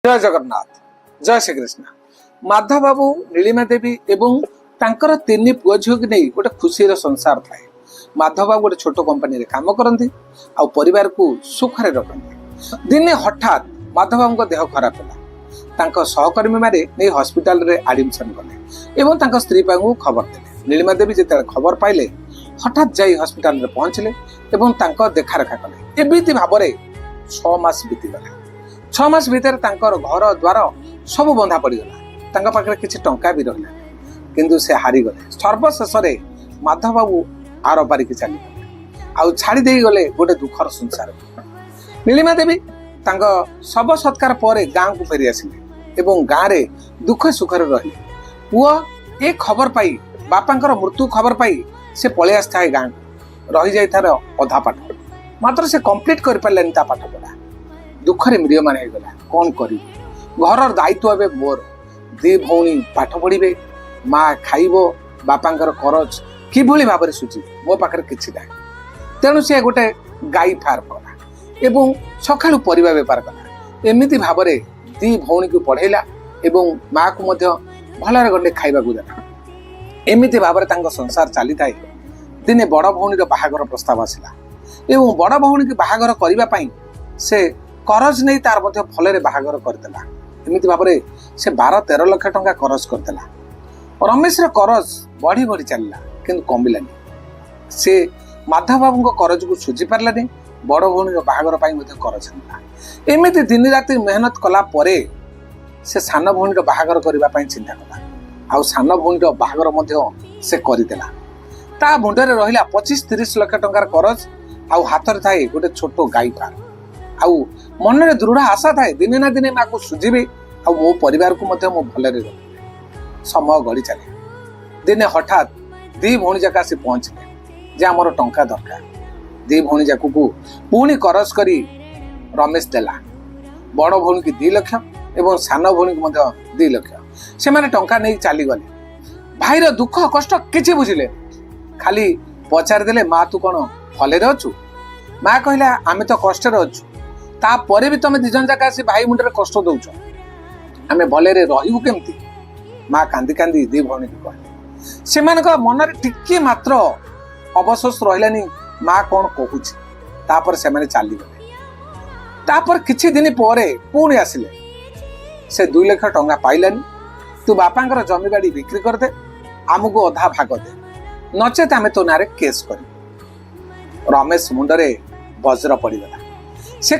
जय जगन्नाथ जय श्री कृष्ण। माधव बाबू नीलिमा देवी एवं तांकर तीन पुओ झील की नहीं गोटे खुशी संसार थाए। माधव बाबू गोटे छोट कंपनी काम करती आ परिवार को सुखरे रखती। दिने हठात माधव बाबू देह खराब है। सहकर्मी माने नहीं हॉस्पिटल रे एडमिशन कले एवं तांका स्त्री को खबर देले। नीलिमा देवी जिते खबर पाइले हठात जाई हॉस्पिटल रे पहुंचले एवं तांका देखा रेखा कले। एमिति भाबरे 6 मास बीतीगला। 6 मास भीतर तांकर घर द्वार सब बंधा पड़गला। तांका पाखरे किछि टंका भी रहिला किंतु से हारी गले। सर्वशेष रे माधव बाबू आर पारिक चली गले आउ छाड़ी दे गले गोटे दुखर संसार। नीलिमा देवी तांका सब सत्कार पर गाँव को फेरी आसिले एवं गाँव रे दुख सुखर रहिले। पुआ ए खबर पाई बापांकर मृत्यु खबर पाई से पळे आस्था है गाँव रही जाई थार अधा पाठ मात्र से कंप्लीट कर पारलेनी ता पाठ पढ़ा। दुखरे म्रियमान हो गला। कौन करी घर दायित्व ए मोर। दी भौणी पाठ पढ़े माँ खाइबो बापांकर करज कि भाव में सुझी मो पाखे किसी ना। तेणु सी गोटे गाई फार्म कला एवं सकाळु परिबा बेपार कला। एमिति भाव में दी भौणी को पढ़ेला एवं माँ को भलरे गंडे खाइबा को देला। एमिति भाव में संसार चली थाए। दिने बड़ भौणी बाहागर प्रस्ताव आसिला एवं बड़ भौणी की बाहागर करने से करज नहीं तार भलरे बाहागर करदेला। एमिति भाव में से 12-13 लाख टंका करज करदेला। रमेश करज बढ़ी बढ़ी चलला किंतु कमिलानी। से माधव बाबू करज को सुझी पार्लानी। बड़ भौणी बाहागर करज ना। एमिति दिन राति मेहनत कला परे से सान भौणी बाहागर करने चिंता कला। आउ सान भौणी बाहागर से करदेला। ता मुंडरे रहिला 25-30 लाख टंकार करज आउ हाथ थाए गोटे छोट गाई फार्म। आउ मन में दृढ़ आशा थाए दिने ना दिने माँ को सुझीबी आ मो परिवार को मो भलरे रखिबे। समय गड़ी चले। दिने हठात दी भौणी जाक आसी पहुंचले जे आमर टंका दरकार। दी भौणी जाक को पुणी करज करी रमेश देला। बड़ भौणी की 2 लाख एवं सान भौणी को 2 लाख से माने टंका नहीं चली गले। भाईर दुख कष्ट किछि बुझिले खाली पचार देले माँ तू कौन भलरे अछु। माँ कहला आमे तो कष्टर अछु तापर भी तुम 2 जन जाक आसी भाई मुंडे कष्ट दौच आमे भलरे रहिबु केमती। माँ कांदी कांदी दी भौणी को कहले। से मन टिके मात्र अवशोष रहिलानी माँ कौन कहूची। तापर से माने चली गले। तापर किछि दिन परे पुणी आसिले से 2 लाख टंका पाइलानी। तू बापांकर जमी बाड़ी बिक्री कर दे आमको अधा भाग दे नचेत आमे तो नारे केस करी। रमेश मुंडरे वज्र पड़गला। से